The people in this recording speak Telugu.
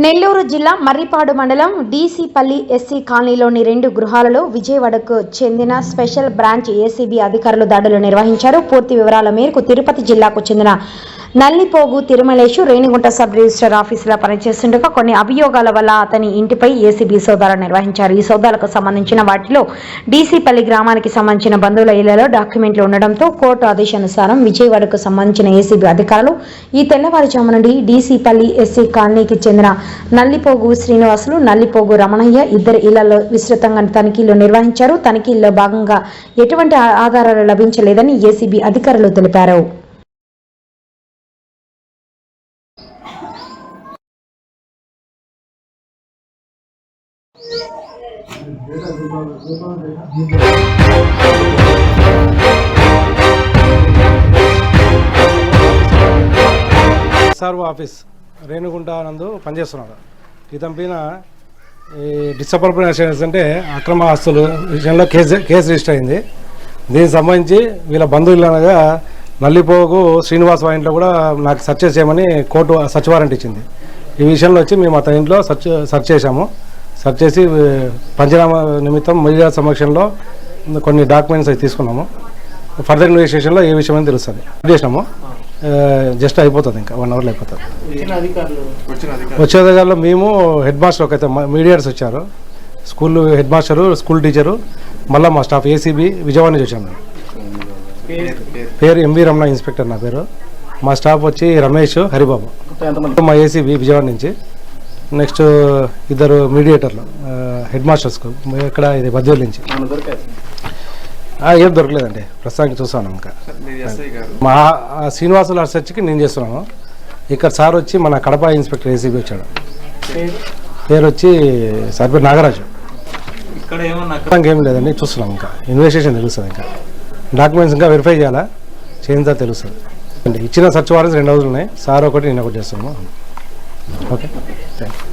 నెల్లూరు జిల్లా మర్రిపాడు మండలం డీసీపల్లి ఎస్సీ కాలనీలోని 2 గృహాలలో విజయవాడకు చెందిన స్పెషల్ బ్రాంచ్ ఏసీబీ అధికారులు దాడులు నిర్వహించారు. పూర్తి వివరాల మేరకు తిరుపతి జిల్లాకు చెందిన నల్లిపోగు తిరుమలేశు రేణిగుంట సబ్ రిజిస్టర్ ఆఫీసులో పనిచేస్తుండగా కొన్ని అభియోగాల వల్ల అతని ఇంటిపై ఏసీబీ సోదాలు నిర్వహించారు. ఈ సోదాలకు సంబంధించిన వాటిలో డీసీపల్లి గ్రామానికి సంబంధించిన బంధువుల ఇళ్లలో డాక్యుమెంట్లు ఉండడంతో కోర్టు ఆదేశానుసారం విజయవాడకు సంబంధించిన ఏసీబీ అధికారులు ఈ తెల్లవారుజాము నుండి డీసీపల్లి ఎస్సీ కాలనీకి చెందిన నల్లిపోగు శ్రీనివాసులు, నల్లిపోగు రమణయ్య ఇద్దరు ఇళ్లలో విస్తృతంగా తనిఖీలు నిర్వహించారు. తనిఖీల్లో భాగంగా ఎటువంటి ఆధారాలు లభించలేదని ఏసీబీ అధికారులు తెలిపారు. SRO ఆఫీస్ రేణుగుంట నందు పనిచేస్తున్నాడు. ఇతని పైన ఈ డిసప్రొపరేషన్స్ అంటే అక్రమ ఆస్తులు విషయంలో కేసు రిజిస్టర్ అయింది. దీనికి సంబంధించి వీళ్ళ బంధువులు అనగా నల్లిపోగు శ్రీనివాస్ ఇంట్లో కూడా నాకు సెర్చ్ చేయమని కోర్టు సర్చ్ వారెంట్ ఇచ్చింది. ఈ విషయంలో వచ్చి మేము అతని ఇంట్లో సెర్చ్ చేశాము. సెర్చ్ చేసి పంచనామా నిమిత్తం మీడియా సమక్షంలో కొన్ని డాక్యుమెంట్స్ అవి తీసుకున్నాము. ఫర్దర్ ఇన్వెస్టిగేషన్లో ఏ విషయం అని తెలుస్తుంది చేసినాము. జస్ట్ అయిపోతుంది, ఇంకా 1 అవర్లో అయిపోతుంది. వచ్చే అధికారులు మేము హెడ్ మాస్టర్ ఒకైతే మీడియాటర్స్ వచ్చారు, school head master, school teacher, మళ్ళీ మా స్టాఫ్ ఏసీబీ విజయవాడ నుంచి వచ్చాము. పేరు ఎంవి రమణ ఇన్స్పెక్టర్ నా పేరు. మా స్టాఫ్ వచ్చి రమేష్, హరిబాబు. మా ఏసీబీ విజయవాడ నుంచి. నెక్స్ట్ 2 మీడియేటర్లు హెడ్ మాస్టర్స్కు ఇక్కడ ఇది బద్వేలు నుంచి. ఏం దొరకలేదండి ప్రస్తుతానికి. చూస్తాను ఇంకా మా శ్రీనివాసుల సెర్చ్కి నేను చేస్తున్నాను. ఇక్కడ సార్ వచ్చి మన కడప ఇన్స్పెక్టర్ ఏసీబీ వచ్చాడు. పేరు వచ్చి సార్ పేరు నాగరాజు. ఏం లేదండి, చూస్తున్నాం. ఇంకా ఇన్వెస్టిగేషన్ తెలుస్తుంది. ఇంకా డాక్యుమెంట్స్ ఇంకా వెరిఫై చేయాలా, చేయిందా తెలుస్తుంది. ఇచ్చిన సర్చ్ వారెంట్స్ 2 రోజులు ఉన్నాయి. సార్ ఒకటి నేను ఒకటి చేస్తున్నాము. Okay, thank you.